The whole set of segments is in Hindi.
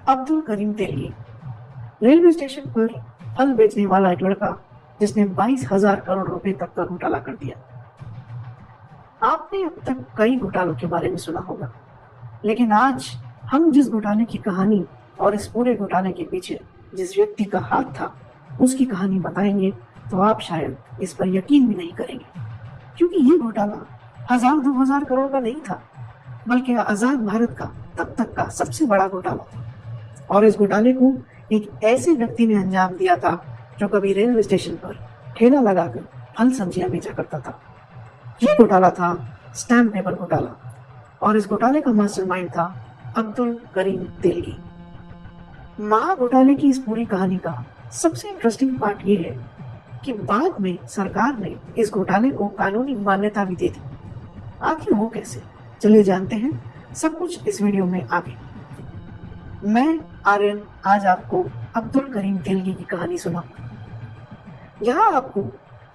अब्दुल करीम तेलगी, रेलवे स्टेशन पर फल बेचने वाला एक लड़का जिसने 22,000 करोड़ रुपए तक का घोटाला कर दिया। आपने अब तक कई घोटालों के बारे में सुना होगा, लेकिन आज हम जिस घोटाले की कहानी और इस पूरे घोटाले के पीछे जिस व्यक्ति का हाथ था उसकी कहानी बताएंगे तो आप शायद इस पर यकीन भी नहीं करेंगे, क्योंकि ये घोटाला 1,000-2,000 करोड़ का नहीं था, बल्कि आजाद भारत का तब तक का सबसे बड़ा घोटाला था। और इस घोटाले को एक ऐसे व्यक्ति ने अंजाम दिया था जो कभी रेलवे स्टेशन पर ठेला लगाकर फल सब्जियां बेचा करता था। ये घोटाला था स्टैम्प पेपर घोटाला, और इस घोटाले का मास्टरमाइंड था अब्दुल करीम तेलगी। महा घोटाले की इस पूरी कहानी का सबसे इंटरेस्टिंग पार्ट ये है कि बाद में सरकार ने इस घोटाले को कानूनी मान्यता भी दे दी। आखिर वो कैसे, चलिए जानते हैं सब कुछ इस वीडियो में आगे। मैं आर्यन आज आपको अब्दुल करीम तेलगी की कहानी सुनाऊंगा। यहाँ आपको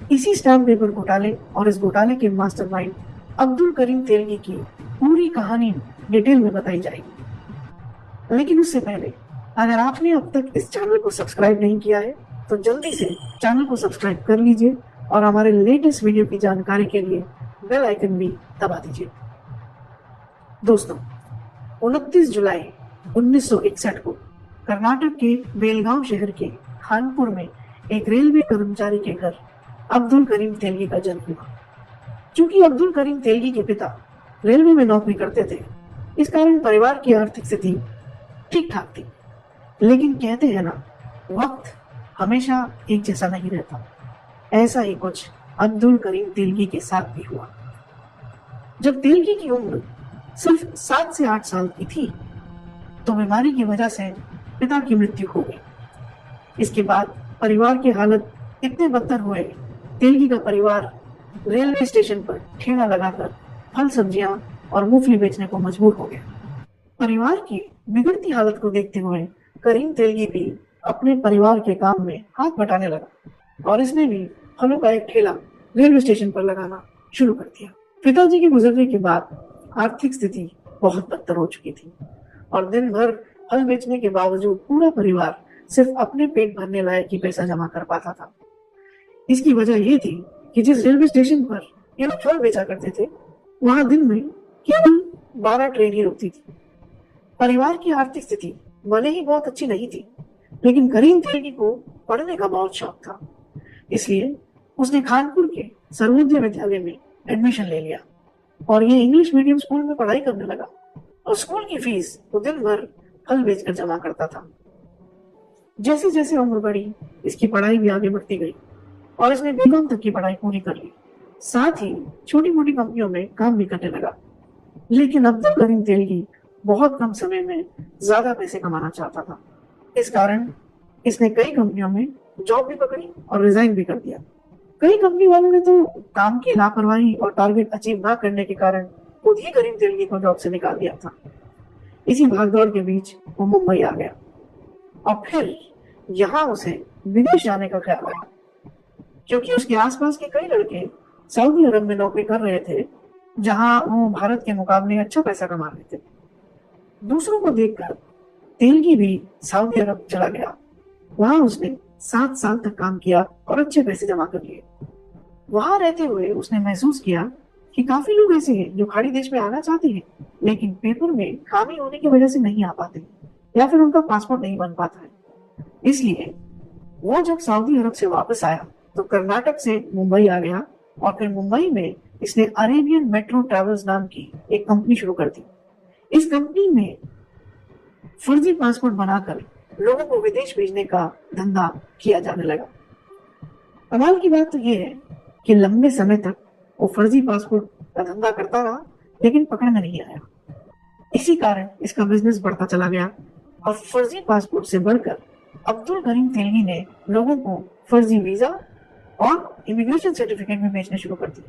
इसी स्टैम्प पेपर घोटाले और इस घोटाले के मास्टरमाइंड अब्दुल करीम तेलगी की पूरी कहानी डिटेल में बताई जाएगी। लेकिन उससे पहले अगर आपने अब तक इस चैनल को सब्सक्राइब नहीं किया है तो जल्दी से चैनल को सब्सक्राइब कर लीजिए और हमारे लेटेस्ट वीडियो की जानकारी के लिए बेल आइकन भी दबा दीजिए। दोस्तों, 29 जुलाई 1961 को कर्नाटक के बेलगांव शहर के खानपुर में एक रेलवे कर्मचारी के घर अब्दुल करीम तेलगी का जन्म हुआ। चूंकि अब्दुल करीम तेलगी के पिता रेलवे में नौकरी करते थे, इस कारण परिवार की आर्थिक स्थिति ठीक ठाक थी। लेकिन कहते हैं ना, वक्त हमेशा एक जैसा नहीं रहता। ऐसा ही कुछ अब्दुल करीम तेलगी के साथ भी हुआ। जब तेलगी की उम्र सिर्फ 7 से 8 साल की थी तो बीमारी की वजह से पिता की मृत्यु हो गई। इसके बाद परिवार की हालत इतने बदतर हुए, तेलगी का परिवार रेलवे स्टेशन पर ठेला लगाकर फल सब्जियां और मूंगफली बेचने को मजबूर हो गया। परिवार की बिगड़ती हालत को देखते हुए करीम तेलगी भी अपने परिवार के काम में हाथ बटाने लगा और इसने भी फलों का एक ठेला रेलवे स्टेशन पर लगाना शुरू कर दिया। पिताजी के गुजरने के बाद आर्थिक स्थिति बहुत बदतर हो चुकी थी और दिन भर फल बेचने के बावजूद पूरा परिवार सिर्फ अपने पेट भरने लायक ही पैसा जमा कर पाता था। इसकी वजह ये थी कि जिस रेलवे स्टेशन पर ये लोग फल बेचा करते थे, वहां दिन में केवल 12 ट्रेन ही रुकती थी। परिवार की आर्थिक स्थिति भले ही बहुत अच्छी नहीं थी, लेकिन करीम तेलगी को पढ़ने का बहुत शौक था। इसलिए उसने खानपुर के सर्वोदय विद्यालय में एडमिशन ले लिया और ये इंग्लिश मीडियम स्कूल में पढ़ाई करने लगा। और स्कूल की फीस तो दिन भर फल बेचकर जमा करता था। जैसे जैसे उम्र बढ़ी, इसकी पढ़ाई भी आगे बढ़ती गई और इसने बीकॉम तक की पढ़ाई पूरी कर ली। साथ ही छोटी मोटी कंपनियों में काम भी करने लगा। लेकिन अब्दुल करीम तेलगी बहुत कम समय में ज्यादा पैसे कमाना चाहता था। इस कारण इसने कई कंपनियों में जॉब भी पकड़ी और रिजाइन भी कर दिया। कई कंपनी वालों ने तो काम की लापरवाही और टारगेट अचीव न करने के कारण खुद ही करीम तेलगी को जॉब से निकाल दिया था। इसी भागदौड़ के बीच वो मुंबई आ गया और फिर यहाँ उसे विदेश जाने का ख्याल आया, क्योंकि उसके आसपास के कई लड़के सऊदी अरब में नौकरी कर रहे थे, जहाँ वो भारत के मुकाबले अच्छा पैसा कमा रहे थे। दूसरों को देखकर तेलगी भी सऊदी अरब चला गया। वहां उसने 7 साल तक काम किया और अच्छे पैसे जमा कर लिए। वहां रहते हुए उसने महसूस किया कि काफी लोग ऐसे हैं जो खाड़ी देश में आना चाहते हैं, लेकिन पेपर में खामी होने की वजह से नहीं आ पाते या फिर उनका पासपोर्ट नहीं बन पाता है। इसलिए वो जब सऊदी अरब से वापस आया तो कर्नाटक से मुंबई आ गया और फिर मुंबई में इसने अरेबियन मेट्रो ट्रेवल्स नाम की एक कंपनी शुरू कर दी। इस कंपनी में फर्जी पासपोर्ट बनाकर लोगों को विदेश भेजने का धंधा किया जाने लगा। कमाल की बात तो ये है कि लंबे समय तक वो फर्जी पासपोर्ट का धंधा करता रहा, लेकिन पकड़ में नहीं आया। इसी कारण इसका बिजनेस बढ़ता चला गया और फर्जी पासपोर्ट से बढ़कर अब्दुल करीम तेलगी ने लोगों को फर्जी वीजा और इमिग्रेशन सर्टिफिकेट भी बेचने शुरू कर दिए।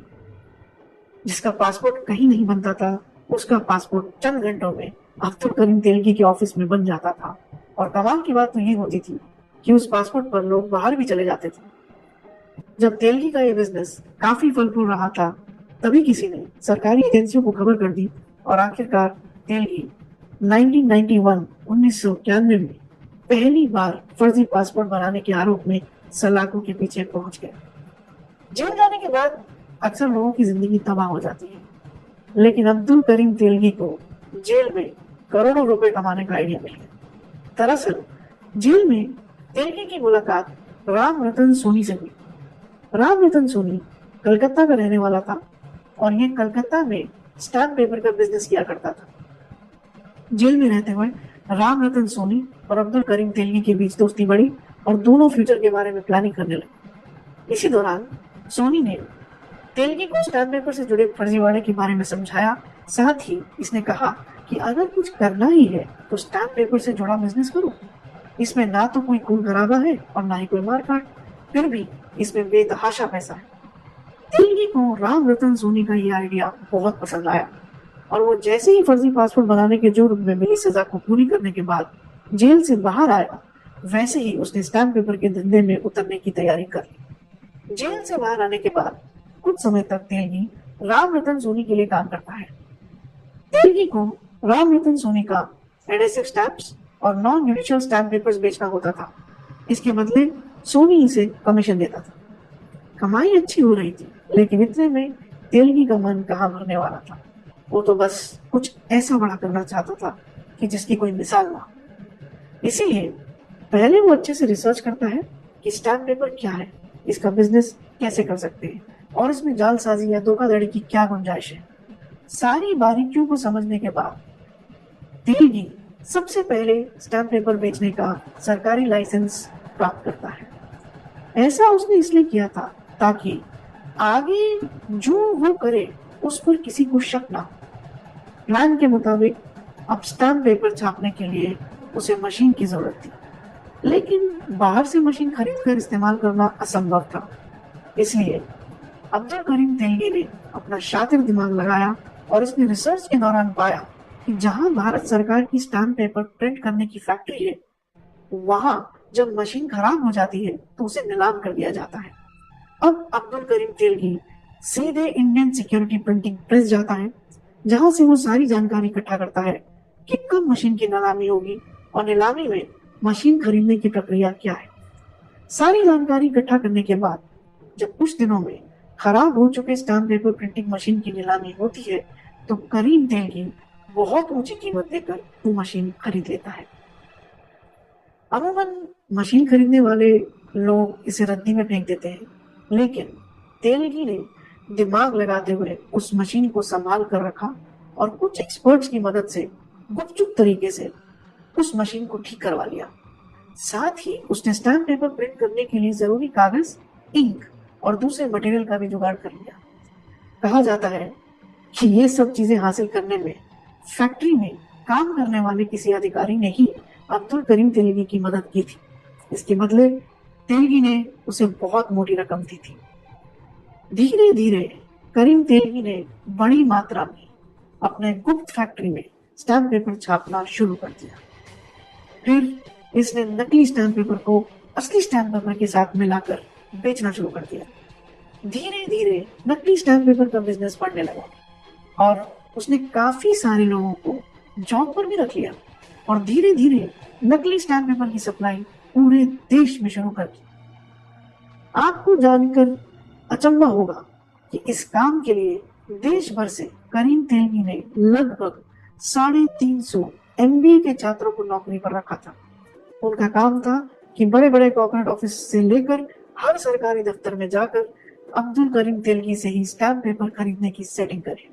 जिसका पासपोर्ट कहीं नहीं बनता था, उसका पासपोर्ट चंद घंटों में अब्दुल करीम तेलगी के ऑफिस में बन जाता था। और कमाल की बात तो ये होती थी कि उस पासपोर्ट पर लोग बाहर भी चले जाते थे। जब तेलगी का ये बिजनेस काफी फल फूल रहा था, तभी किसी ने सरकारी एजेंसियों को खबर कर दी और आखिरकार तेलगी 1991 में पहली बार फर्जी पासपोर्ट बनाने के आरोप में सलाखों के पीछे पहुंच गए। जेल जाने के बाद अक्सर लोगों की जिंदगी तबाह हो जाती है, लेकिन अब्दुल करीम तेलगी को जेल में करोड़ों रुपए कमाने का आइडिया मिल गया। दरअसल जेल में तेलगी की मुलाकात राम रतन सोनी से हुई। राम रतन सोनी कलकत्ता का रहने वाला था और ये कलकत्ता में स्टैम्प पेपर का बिजनेस किया करता था। जेल में रहते हुए राम रतन सोनी और अब्दुल करीम तेलगी के बीच दोस्ती बढ़ी और दोनों फ्यूचर के बारे में प्लानिंग करने लगे। इसी दौरान सोनी ने तेलगी को स्टैम्प पेपर से जुड़े फर्जीवाड़े के बारे में समझाया। साथ ही इसने कहा कि अगर कुछ करना ही है तो स्टैम्प पेपर से जुड़ा बिजनेस करो। इसमें ना तो कोई खून खराबा है और ना ही कोई मारकाट, फिर भी इसमें बेतहाशा पैसा है। तेलगी को राम रतन सोनी का ये आइडिया बहुत पसंद आया और वो जैसे ही फर्जी पासपोर्ट बनाने के जुर्म में मिली सजा को पूरी करने के बाद जेल से बाहर आया, वैसे ही उसने स्टैम्प पेपर के धंधे में उतरने की तैयारी कर ली। जेल से बाहर आने के बाद कुछ समय तक तेलगी राम रतन सोनी के लिए काम करता है। तेलगी को राम रतन सोनी का एडहेसिव स्टैम्प्स और नॉन जुडिशियल स्टैम्प पेपर्स बेचना होता था। इसके बदले सोनी इसे कमीशन देता था। कमाई अच्छी हो रही थी, लेकिन इतने में तेलगी का मन कहाँ भरने वाला था। वो तो बस कुछ ऐसा बड़ा करना चाहता था कि जिसकी कोई मिसाल ना। इसीलिए पहले वो अच्छे से रिसर्च करता है कि स्टैम्प पेपर क्या है, इसका बिजनेस कैसे कर सकते हैं और इसमें जालसाजी या धोखाधड़ी की क्या गुंजाइश है। सारी बारीकियों को समझने के बाद तेलगी सबसे पहले स्टैम्प पेपर बेचने का सरकारी लाइसेंस प्राप्त करता है। ऐसा उसने इसलिए किया था ताकि आगे जो वो करे उस पर किसी को शक ना हो। प्लान के मुताबिक अब स्टैम्प पेपर छापने के लिए उसे मशीन की जरूरत थी, लेकिन बाहर से मशीन खरीदकर इस्तेमाल करना असंभव था। इसलिए अब्दुल करीम तेलगी ने अपना शातिर दिमाग लगाया और इसने रिसर्च के दौरान पाया कि जहां भारत सरकार की स्टैम्प पेपर प्रिंट करने की फैक्ट्री है, वहां जब मशीन खराब हो जाती है तो उसे नीलाम कर दिया जाता है। अब अब्दुल करीम तेलगी सीधे इंडियन सिक्योरिटी प्रिंटिंग प्रेस जाता है, जहां से वो सारी जानकारी इकट्ठा करता है कि कब मशीन की नीलामी होगी और नीलामी में मशीन खरीदने की प्रक्रिया क्या है। सारी जानकारी इकट्ठा करने के बाद जब कुछ दिनों में खराब हो चुके स्टैम्प पेपर प्रिंटिंग मशीन की नीलामी होती है तो करीम तेलगी बहुत ऊंची कीमत देकर वो मशीन खरीद लेता है। अमूमन मशीन खरीदने वाले लोग इसे रद्दी में फेंक देते हैं, लेकिन तेलगी ने दिमाग लगाते हुए उस मशीन को संभाल कर रखा और कुछ एक्सपर्ट्स की मदद से गुपचुप तरीके से उस मशीन को ठीक करवा लिया। साथ ही उसने स्टैम्प पेपर प्रिंट करने के लिए जरूरी कागज, इंक और दूसरे मटेरियल का भी जुगाड़ कर लिया। कहा जाता है कि ये सब चीजें हासिल करने में फैक्ट्री में काम करने वाले किसी अधिकारी ने ही अब्दुल करीम तेलगी की मदद की थी। इसके बदले तेलगी ने उसे बहुत मोटी रकम दी थी। धीरे धीरे करीम तेलगी ने बड़ी मात्रा में अपने गुप्त फैक्ट्री में स्टैम्प पेपर छापना शुरू कर दिया। फिर इसने नकली स्टैम्प पेपर को असली स्टैम्प पेपर के साथ मिलाकर बेचना शुरू कर दिया। धीरे धीरे नकली स्टैम्प पेपर का बिजनेस बढ़ने लगा और उसने काफी सारे लोगों को जॉब पर भी रख लिया और धीरे धीरे नकली स्टैम्प पेपर की सप्लाई पूरे देश में शुरू कर दी। आपको जानकर अचंभा होगा कि इस काम के लिए देश भर से करीम तेलगी ने लगभग 350 MBA के छात्रों को नौकरी पर रखा था। उनका काम था कि बड़े बड़े कॉर्पोरेट ऑफिस से लेकर हर सरकारी दफ्तर में जाकर अब्दुल करीम तेलगी से ही स्टैम्प पेपर खरीदने की सेटिंग करें।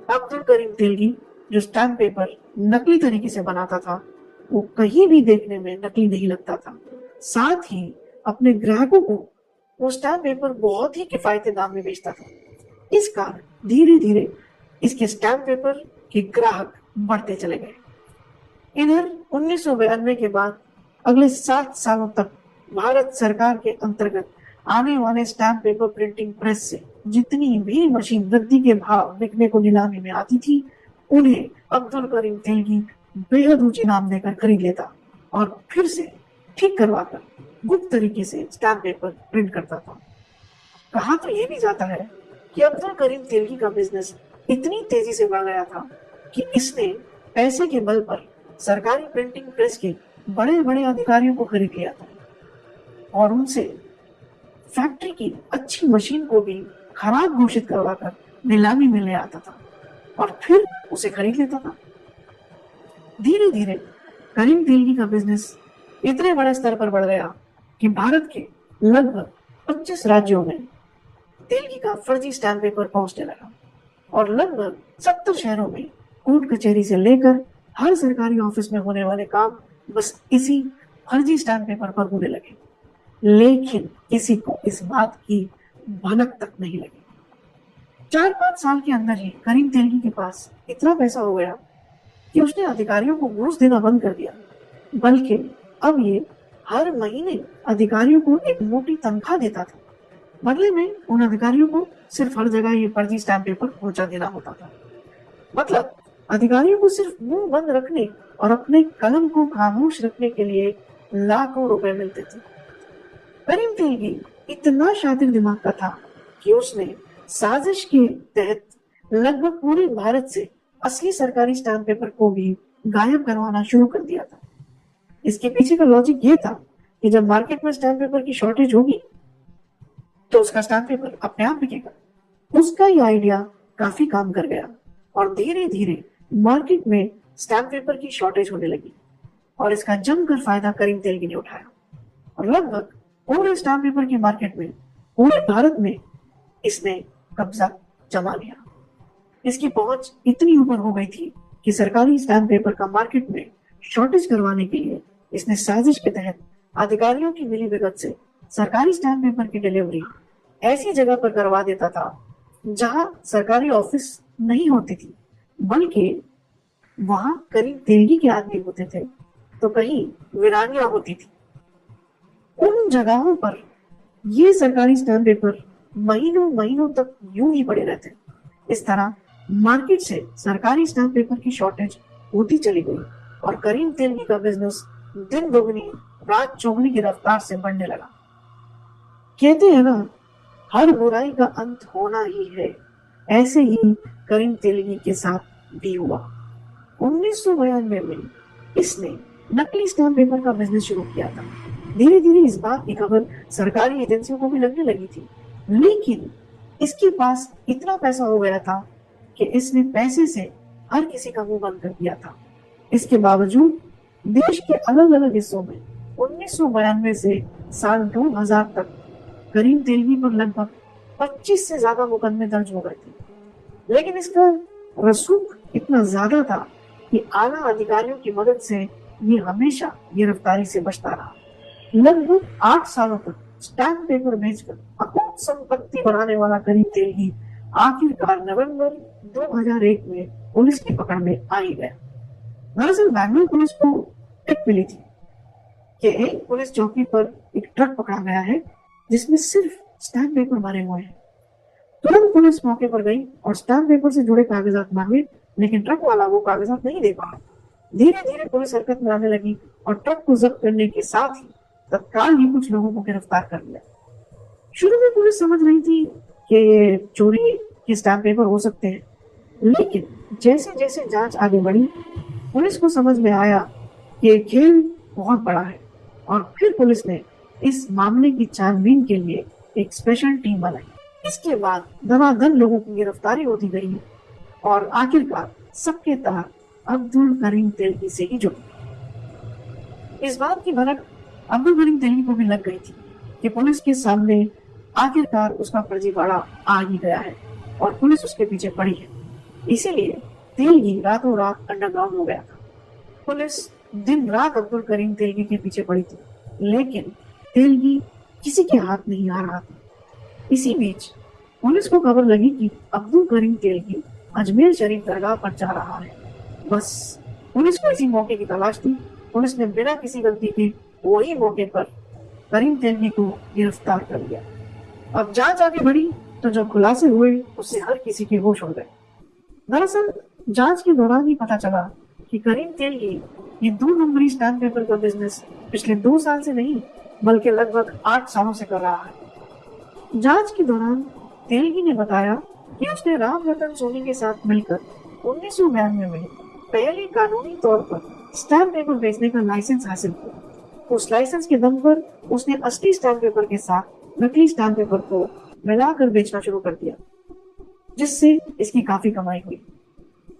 अब्दुल करीम तेलगी जो स्टैम्प पेपर नकली तरीके से बनाता था, वो कहीं भी देखने में नकली नहीं लगता था। साथ ही अपने ग्राहकों को वो स्टैम्प पेपर बहुत ही किफायती दाम में बेचता था। इस कारण धीरे धीरे इसके स्टैम्प पेपर के ग्राहक बढ़ते चले गए। इधर 1992 के बाद अगले 7 सालों तक भारत सरकार के अंतर्गत आने वाले स्टैम्प पेपर प्रिंटिंग प्रेस से जितनी भी मशीन रद्दी के भाव बिकने को नीलामी में आती थी, उन्हें अब्दुल करीम तेलगी बेहद ऊंची दाम देकर खरीद लेता और फिर से ठीक करवाकर गुप्त तरीके से स्टैम्प पेपर प्रिंट करता था। कहा तो ये भी जाता है कि अब्दुल करीम तेलगी का बिजनेस इतनी तेजी से बढ़ गया था कि इसने पैसे के बल पर सरकारी प्रिंटिंग प्रेस के बड़े बड़े अधिकारियों को खरीद लिया था और उनसे फैक्ट्री की अच्छी मशीन को भी खराब घोषित करवाकर नीलामी में ले आता था और फिर उसे खरीद लेता था। धीरे धीरे करीम तेलगी का बिजनेस इतने बड़े स्तर पर बढ़ गया कि भारत के लगभग 25 राज्यों में तेलगी का फर्जी स्टैम्प पेपर पहुंचने लगा और लगभग 70 शहरों में कोर्ट कचहरी से लेकर हर सरकारी ऑफिस में होने वाले काम बस इसी फर्जी स्टैम्प पेपर पर होने लगे। लेकिन किसी को इस बात की भनक तक नहीं लगी। 4-5 साल के अंदर ही करीम तेलगी के पास इतना पैसा हो गया कि उसने अधिकारियों को घूस देना बंद कर दिया, बल्कि अब ये हर महीने अधिकारियों को एक मोटी तनख्वाह देता था। बदले में उन अधिकारियों को सिर्फ हर जगह ये फर्जी स्टैम्प पेपर पहुंचा देना होता था। मतलब अधिकारियों को सिर्फ मुंह बंद रखने और अपने कलम को खामोश रखने के लिए लाखों रुपए मिलते थे। करीम तेलगी इतना शातिर दिमाग का था कि उसने साजिश के तहत लगभग पूरे भारत से असली सरकारी स्टैम्प पेपर को भी गायब करवाना शुरू कर दिया था। इसके पीछे का लॉजिक ये था कि जब मार्केट में स्टैम्प पेपर की शॉर्टेज होगी तो उसका स्टैम्प पेपर अपने आप बिकेगा। उसका ये आइडिया काफी काम कर गया और धीरे धीरे मार्केट में स्टैम्प पेपर की शॉर्टेज होने लगी और इसका जमकर फायदा करीम तेलगी ने उठाया और लगभग पूरे स्टैम्प पेपर की मार्केट में पूरे भारत में इसने कब्जा जमा लिया। इसकी पहुंच इतनी ऊपर हो गई थी कि सरकारी स्टैम्प पेपर का मार्केट में शॉर्टेज करवाने के लिए इसने साजिश के तहत अधिकारियों की मिलीभगत से सरकारी स्टैम्प पेपर की डिलीवरी ऐसी जगह पर करवा देता था जहां सरकारी ऑफिस नहीं होती थी, बल्कि वहां करीम तेलगी के आदमी होते थे तो कहीं वीरानियां होती थी। उन जगहों पर ये सरकारी स्टैम्प पेपर महीनों महीनों तक यूं ही पड़े रहते। इस तरह मार्केट से सरकारी स्टैम्प पेपर की शॉर्टेज होती चली गई और करीम तेलगी का बिजनेस दिन दोगुनी रात चौगुनी की रफ्तार से बढ़ने लगा। कहते हैं ना, हर बुराई का अंत होना ही है। ऐसे ही करीम तेलगी के साथ भी हुआ। 1992 में इसने नकली स्टैम्प पेपर का बिजनेस शुरू किया था। धीरे धीरे इस बात की खबर सरकारी एजेंसियों को भी लगने लगी थी, लेकिन इसके पास इतना पैसा हो गया था कि इसने पैसे से हर किसी का मुंह बंद कर दिया था। इसके बावजूद देश के अलग अलग हिस्सों में 1992 से साल 2000 तक करीम तेलगी पर लगभग 25 से ज्यादा मुकदमे दर्ज हो गए थे। लेकिन इसका रसूख इतना ज्यादा था कि आला अधिकारियों की मदद से ये हमेशा गिरफ्तारी से बचता रहा। लगभग 8 सालों तक स्टैम्प पेपर भेजकर अकूत संपत्ति बनाने वाला करीम तेलगी आखिरकार नवंबर 2001 में पुलिस की पकड़ में आ ही गया। दरअसल बैंगलोर पुलिस को टिप मिली थी कि एक पुलिस चौकी पर एक ट्रक पकड़ा गया है जिसमें सिर्फ स्टैम्प पेपर भरे हुए हैं। तुरंत पुलिस मौके पर गई और स्टैम्प पेपर से जुड़े कागजात मांगे, लेकिन ट्रक वाला वो कागजात नहीं दे पाया। धीरे धीरे पुलिस हरकत में आने लगी और ट्रक को जब्त करने के साथ ही तत्काल ही कुछ लोगों को गिरफ्तार कर लिया। शुरू में पुलिस समझ रही थी कि ये चोरी के स्टैम्प पेपर हो सकते हैं, लेकिन जैसे जैसे जांच आगे बढ़ी पुलिस को समझ में आया कि ये खेल बहुत बड़ा है और फिर पुलिस ने इस मामले की छानबीन के लिए एक स्पेशल टीम बनाई। इसके बाद धनाधन लोगों की गिरफ्तारी होती गई और आखिरकार सबके तार अब्दुल करीम तेलगी से ही जुड़ी। इस बात की भनक अब्दुल करीम तेलगी को भी लग गई थी कि पुलिस के सामने आखिरकार उसका फर्जीवाड़ा आ ही गया है और पुलिस उसके पीछे पड़ी है। इसीलिए तेलगी रातों रात अंडरग्राउंड हो गया था। पुलिस दिन रात अब्दुल करीम तेलगी के पीछे पड़ी थी, लेकिन तेलगी किसी के हाथ नहीं आ रहा था। इसी बीच पुलिस को खबर लगी कि अब्दुल करीम तेलगी अजमेर शरीफ दरगाह पर जा रहा है। बस पुलिस को इसी मौके की तलाश थी। पुलिस ने बिना किसी गलती के वही मौके पर करीम तेलगी को गिरफ्तार कर लिया। अब जांच आगे बढ़ी तो जब खुलासे हुए उससे हर किसी के होश उड़ गए। दरअसल जांच के दौरान ही पता चला कि करीम तेलगी ये 2 नंबरी स्टैम्प पेपर का बिजनेस पिछले 2 साल से नहीं बल्कि लगभग 8 सालों से कर रहा है। जांच के दौरान तेलगी ने बताया कि उसने राम रतन सोनी के साथ मिलकर 1992 में पहले कानूनी तौर पर स्टैम्प पेपर बेचने का लाइसेंस हासिल किया। उस लाइसेंस के दम पर उसने असली स्टैम्प पेपर के साथ नकली स्टैम्प पेपर को मिलाकर बेचना शुरू कर दिया, जिससे इसकी काफी कमाई हुई।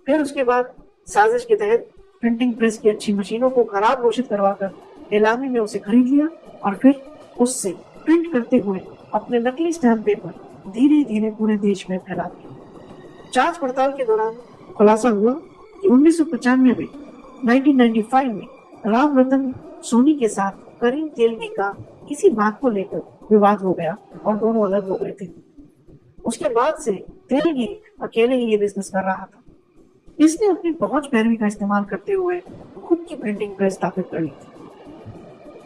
फिर उसके बाद साजिश के तहत प्रिंटिंग प्रेस की अच्छी मशीनों को खराब घोषित करवाकर नीलामी में उसे खरीद लिया और फिर उससे प्रिंट करते हुए अपने नकली स्टैम्प पेपर धीरे धीरे पूरे देश में फैला दिए। जांच पड़ताल के दौरान खुलासा हुआ कि 1995 में 1995 में राम रतन सोनी के साथ करीम तेलगी का किसी बात को लेकर विवाद हो गया और दोनों अलग हो गए थे। उसके बाद से तेलगी अकेले ही ये बिजनेस कर रहा था। इसने अपनी पहुंच पैरवी का इस्तेमाल करते हुए खुद की प्रिंटिंग प्रेस स्थापित कर ली थी।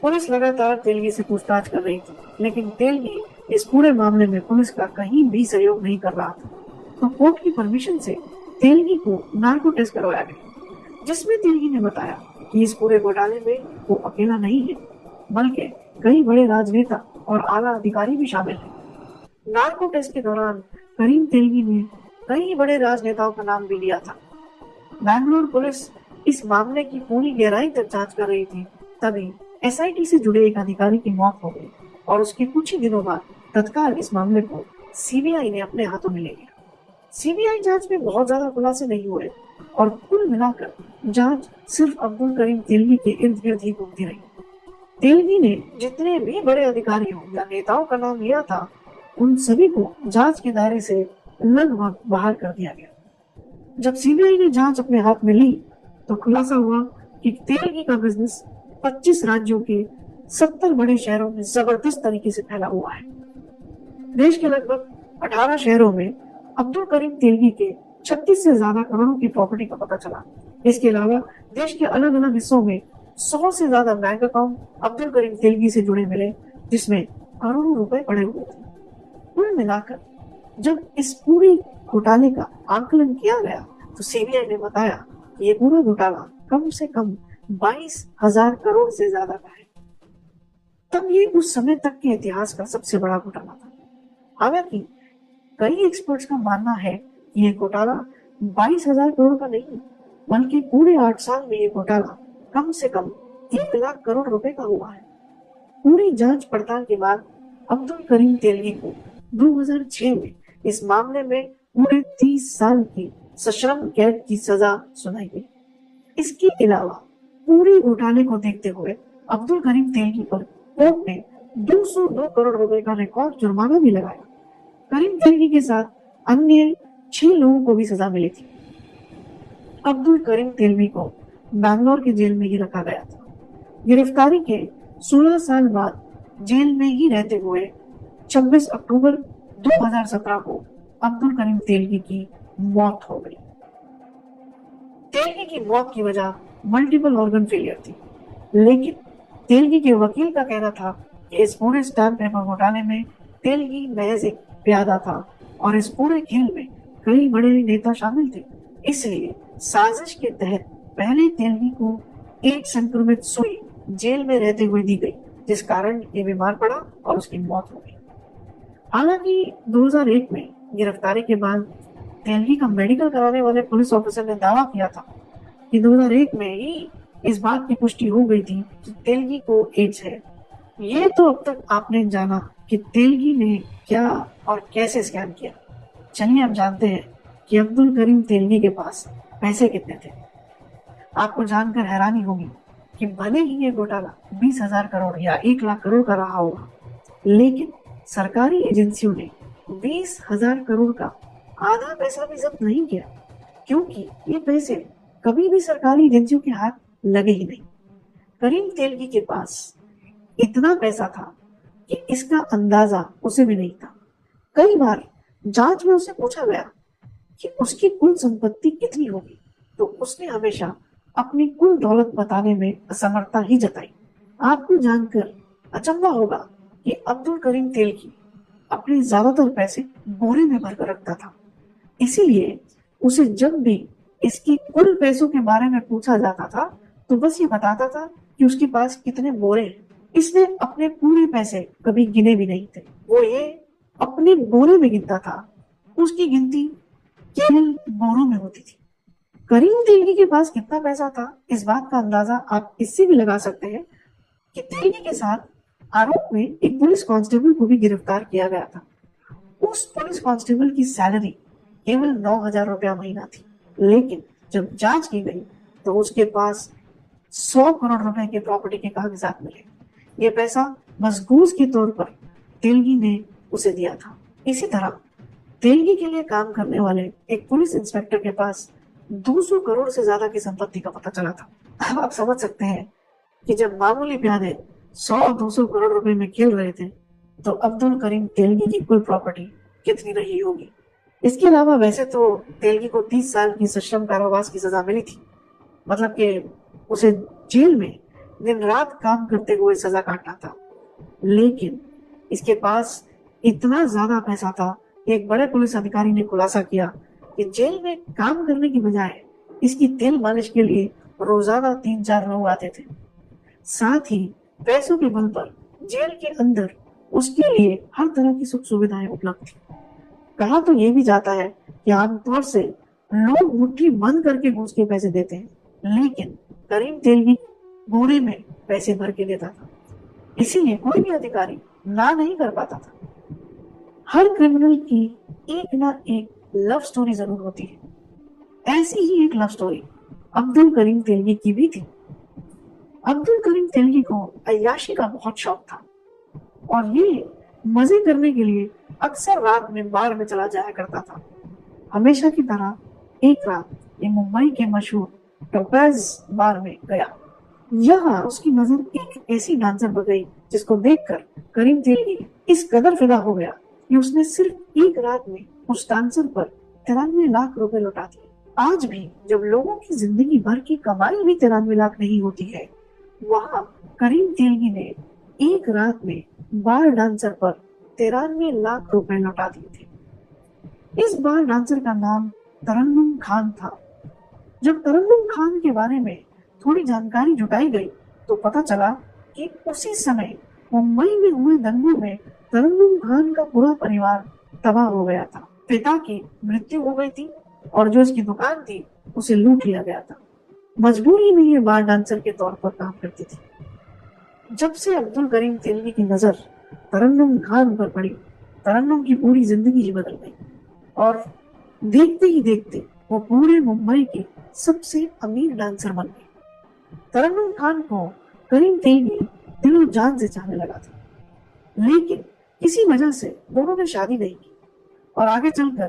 पुलिस लगातार तेलगी से पूछताछ कर रही थी, लेकिन तेलगी इस पूरे मामले में पुलिस का कहीं भी सहयोग नहीं कर रहा था। तो कोर्ट की परमिशन से तेलगी को नार्को टेस्ट करवाया गया, जिसमें तेलगी ने बताया कि इस पूरे घोटाले में वो अकेला नहीं है, बल्कि कई बड़े राजनेता और आला अधिकारी भी शामिल हैं। नार्को टेस्ट के दौरान करीम तेलगी ने कई बड़े राजनेताओं का नाम भी लिया था। बैंगलोर पुलिस इस मामले की पूरी गहराई तक जांच कर रही थी, तभी एसआईटी से जुड़े एक अधिकारी की मौत हो गई और उसके कुछ ही दिनों बाद तत्काल इस मामले को सीबीआई ने अपने हाथों में ले लिया। सीबीआई जांच में बहुत ज्यादा खुलासे नहीं हुए और कुल मिलाकर जांच सिर्फ अब्दुल करीम तेलगी के इर्द गिर्द ही घूमती रही। तेलगी ने जितने भी बड़े अधिकारियों या नेताओं का नाम लिया था, उन सभी को जांच के दायरे से लगभग बाहर कर दिया गया। जब सीबीआई ने जांच अपने हाथ में ली तो खुलासा हुआ कि तेलगी का बिजनेस 25 राज्यों के 70 बड़े शहरों में जबरदस्त तरीके से फैला हुआ है। देश के लगभग 18 शहरों में अब्दुल करीम तेलगी के 36 से ज्यादा करोड़ों की प्रॉपर्टी का पता चला। इसके अलावा देश के अलग अलग हिस्सों में 100 से ज्यादा बैंक अकाउंट अब्दुल करीम तेलगी से जुड़े मिले, जिसमें करोड़ों रुपए पड़े हुए थे। कुल मिलाकर जब इस पूरी घोटाले का आकलन किया गया तो सीबीआई ने बताया कि ये पूरा घोटाला कम से कम 22,000 करोड़ से ज्यादा का है। तब ये उस समय तक के इतिहास का सबसे बड़ा घोटाला था। हालांकि कई एक्सपर्ट्स का मानना है कि ये घोटाला 22,000 करोड़ का नहीं, बल्कि पूरे 8 साल में ये घोटाला कम से कम 1 लाख करोड़ रुपए का हुआ है। पूरी जांच पड़ताल के बाद अब्दुल करीम तेलगी को 2006 में इस मामले में पूरे 30 साल की सश्रम कैद की सजा सुनाई गई। इसके अलावा पूरे घोटाले को देखते हुए अब्दुल करीम तेलगी पर कोर्ट ने 202 करोड़ रुपए का रिकॉर्ड जुर्माना भी लगाया। करीम तेलगी के साथ अन्य 6 लोगों को भी सजा मिली थी। अब्दुल करीम तेलगी को बैंगलोर की जेल में ही रखा गया था। गिरफ्तारी के 16 साल बाद जेल में ही रहते हुए 26 अक्टूबर 2017 को अब्दुल करीम तेलगी की मौत हो गई। तेलगी की मौत की वजह मल्टीपल ऑर्गन फेलियर थी, लेकिन तेलगी के वकील का कहना था कि इस पूरे स्टैम्प पेपर घोटाले में तेलगी महज एक प्यादा था और इस पूरे खेल में कई बड़े नेता शामिल थे। इसलिए साजिश के तहत पहले तेलगी को एक संक्रमित सुई जेल में रहते हुए दी गई, जिस कारण ये बीमार पड़ा और उसकी मौत हो गई। हालांकि 2001 में गिरफ्तारी के बाद तेलगी का मेडिकल कराने वाले पुलिस ऑफिसर ने दावा किया था कि 2001 में ही इस बात की पुष्टि हो गई थी कि तेलगी को एड्स है। ये तो अब तक आपने जाना कि तेलगी ने क्या और कैसे स्कैम किया। चलिए अब जानते हैं कि अब्दुल करीम तेलगी के पास पैसे कितने थे। आपको जानकर हैरानी होगी कि भले ही ये घोटाला 20,000 करोड़ या 1 लाख करोड़ का रहा होगा, लेकिन सरकारी एजेंसियों ने 20,000 करोड़ का आधा पैसा भी जब्त नहीं किया, क्योंकि ये पैसे कभी भी सरकारी एजेंसियों के हाथ लगे ही नहीं। करीम तेलगी के पास इतना पैसा था कि इसका अंदाजा उसे भी नहीं था। कई बार जांच में उसे पूछा गया कि उसकी कुल संपत्ति कितनी होगी, तो उसने हमेशा अपनी कुल दौलत बताने में असमर्थता ही जताई। आपको जानकर अचंभा होगा कि अब्दुल करीम तेलगी अपने ज्यादातर पैसे बोरे में भरकर रखता था। इसीलिए उसे जब भी इसकी कुल पैसों के बारे में पूछा जाता था तो बस ये बताता था कि उसके पास कितने बोरे हैं। इसने अपने पूरे पैसे कभी गिने भी नहीं थे, वो ये अपने बोरे में गिनता था। उसकी गिनती केवल बोरों में होती थी। करीम तेलगी के पास कितना पैसा था, इस बात का अंदाजा आप इससे भी लगा सकते हैं कि तेलगी के साथ आरोप में एक पुलिस कांस्टेबल को भी गिरफ्तार किया गया था। उस पुलिस कांस्टेबल की सैलरी केवल 9,000 रुपया महीना थी, लेकिन जब जांच की गई तो उसके पास 100 करोड़ रुपए के प्रॉपर्टी के कागजात मिले। ये पैसा बस घूस के तौर पर तेलगी ने उसे दिया था। इसी तरह तेलगी के लिए काम करने वाले एक पुलिस इंस्पेक्टर के पास 200 करोड़ से ज्यादा की संपत्ति का पता चला था। अब आप समझ सकते हैं कि जब मामूली प्यादे 100-200 करोड़ रुपए में खेल रहे थे तो अब्दुल करीम तेलगी की कुल प्रॉपर्टी कितनी रही होगी। इसके अलावा वैसे तो तेलगी को 30 साल की सश्रम कारावास की सजा मिली थी, मतलब कि उसे जेल में दिन रात काम करते हुए सजा काटना था, लेकिन इसके पास इतना ज्यादा पैसा था कि एक बड़े पुलिस अधिकारी ने खुलासा किया कि जेल में काम करने की बजाय इसकी तेल मालिश के लिए रोजाना 3-4 लोग आते थे। साथ ही पैसों के बल पर जेल के अंदर उसके लिए हर तरह की सुख सुविधाएं उपलब्ध थी। कहा तो ये भी जाता है कि आमतौर से लोग मुट्ठी बंद करके घूस के पैसे देते हैं, लेकिन करीम तेलगी बोरे में पैसे भर के देता था, इसीलिए कोई भी अधिकारी ना नहीं कर पाता था। हर क्रिमिनल की एक ना एक लव स्टोरी जरूर होती है। ऐसी ही एक लव स्टोरी अब्दुल करीम तेलगी की भी थी। अब्दुल करीम तेलगी को अय्याशी का बहुत शौक था और ये मजे करने के लिए अक्सर रात में बार में चला जाया करता था। हमेशा की तरह एक रात ये मुंबई के मशहूर टोपैज बार में गया। यहाँ उसकी नजर एक ऐसी डांसर पर गई जिसको देखकर करीम तेलगी इस कदर फिदा हो गया कि उसने सिर्फ एक रात में उस डांसर पर 93 लाख रुपए लौटा दिए। आज भी जब लोगों की जिंदगी भर की कमाई भी 93 लाख नहीं होती है, वहाँ करीम तेलगी ने एक रात में बार डांसर पर 93 लाख रुपए लौटा दिए थे। इस बार डांसर का नाम तरन्नुम खान था। जब तरन्नुम खान के बारे में थोड़ी जानकारी जुटाई गई तो पता चला कि उसी समय मुंबई में हुए दंगों में तरन्नुम खान का पूरा परिवार तबाह हो गया था। पिता की मृत्यु हो गई थी और जो इसकी दुकान थी उसे लूट लिया गया था। मजबूरी में ये बार डांसर के तौर पर काम करती थी। जब से अब्दुल करीम तेलगी की नजर तरन्नुम खान पर पड़ी, तरन्नुम की पूरी जिंदगी ही बदल गई और देखते ही देखते वो पूरे मुंबई की सबसे अमीर डांसर बन गई। तरन्नुम खान को करीम तेलगी दिलो जान से चाहने लगा था, लेकिन किसी वजह से दोनों ने शादी नहीं की और आगे चलकर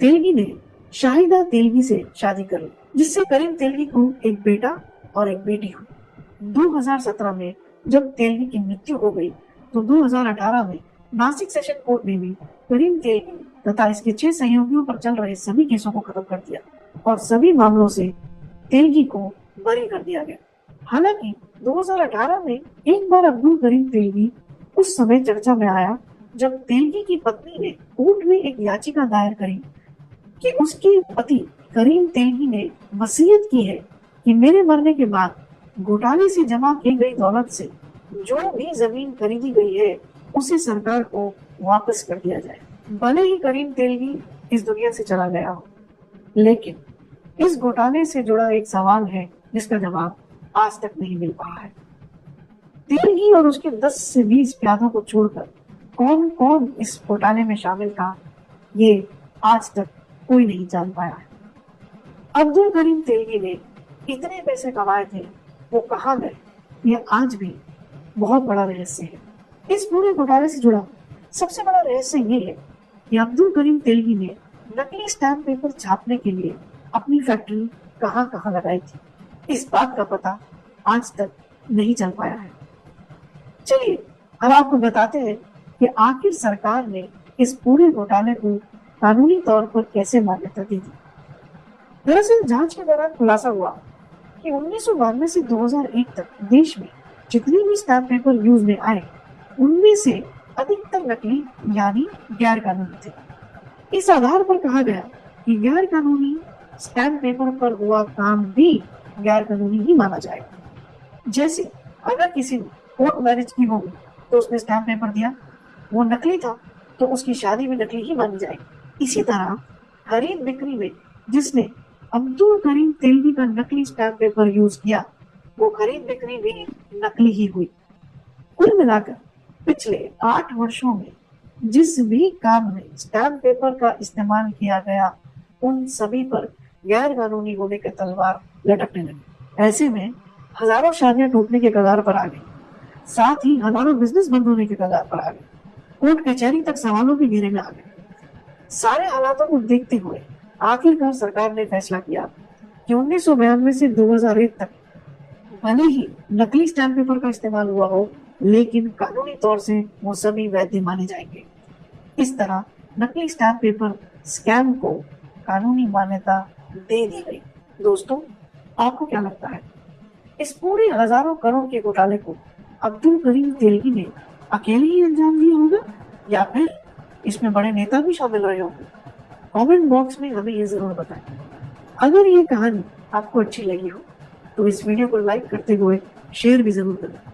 तेलगी ने शाहिदा तेलगी से शादी कर ली, जिससे करीम तेलगी को एक बेटा और एक बेटी हुई। 2017 में जब तेलगी की मृत्यु हो गई तो 2018 में नासिक सेशन कोर्ट ने भी करीम तेलगी तथा इसके 6 सहयोगियों पर चल रहे सभी केसों को खत्म कर दिया और सभी मामलों से तेलगी को बरी कर दिया गया। हालांकि 2018 में एक बार अब्दुल करीम तेलगी उस समय चर्चा में आया जब तेलगी की पत्नी ने कोर्ट में एक याचिका दायर करी कि उसके पति करीम तेलगी ने वसीयत की है कि मेरे मरने के बाद घोटाले से जमा की गई दौलत से जो भी जमीन खरीदी गई है उसे सरकार को वापस कर दिया जाए। भले ही करीम तेलगी इस दुनिया से चला गया हो, लेकिन इस घोटाले से जुड़ा एक सवाल है जिसका जवाब आज तक नहीं मिल पाया है। तेलगी और उसके 10 से 20 प्यादों को छोड़कर कौन कौन इस घोटाले में शामिल था, ये आज तक कोई नहीं जान पाया है। अब्दुल करीम तेलगी ने इतने पैसे कमाए थे, वो कहाँ गए, यह आज भी बहुत बड़ा रहस्य है। इस पूरे घोटाले से जुड़ा सबसे बड़ा रहस्य ये है कि अब्दुल करीम तेलगी ने नकली स्टैम्प पेपर छापने के लिए अपनी फैक्ट्री कहाँ कहाँ लगाई थी, इस बात का पता आज तक नहीं चल पाया है। चलिए अब आपको बताते हैं कि आखिर सरकार ने इस पूरे घोटाले को कानूनी तौर पर कैसे मान्यता दी थी। दरअसल जांच के दौरान खुलासा हुआ कि 1992 से 2001 तक देश में जितने भी स्टैम्प पेपर यूज में आए उनमें से अधिकतर नकली यानी गैर कानूनी थे। इस आधार पर कहा गया कि गैर कानूनी स्टैम्प पेपर पर हुआ काम भी गैर कानूनी ही माना जाएगा। जैसे अगर किसी ने कोर्ट मैरिज की होगी तो उसने स्टैम्प पेपर दिया, वो नकली था तो उसकी शादी भी नकली ही मानी जाएगी। इसी तरह खरीद बिक्री में जिसने अब्दुल करीम तेलवी का नकली स्टैम्प पेपर यूज किया, वो खरीद बिक्री भी नकली ही हुई। कुल मिलाकर पिछले 8 वर्षों में जिस भी काम में स्टैम्प पेपर का इस्तेमाल किया गया, उन सभी पर गैर कानूनी होने की तलवार लटकने लगी। ऐसे में हजारों शादियां टूटने के कगार पर आ गई, साथ ही हजारों बिजनेस बंद होने के कगार पर आ गए, कोर्ट कचहरी तक सवालों के घेरे में आ गए। सारे हालातों को देखते हुए आखिरकार सरकार ने फैसला किया कि 1992 से 2001 तक भले ही नकली स्टैम्प पेपर का इस्तेमाल हुआ हो, लेकिन कानूनी तौर से वो सभी वैध माने जाएंगे। इस तरह नकली स्टैम्प पेपर स्कैम को कानूनी मान्यता दे दी गई। दोस्तों, आपको क्या लगता है, इस पूरे हजारों करोड़ के घोटाले को अब्दुल करीम तेलगी ने अकेले ही अंजाम दिया होगा या फिर इसमें बड़े नेता भी शामिल रहे होंगे? कमेंट बॉक्स में हमें ये जरूर बताएं। अगर ये कहानी आपको अच्छी लगी हो तो इस वीडियो को लाइक करते हुए शेयर भी जरूर करें।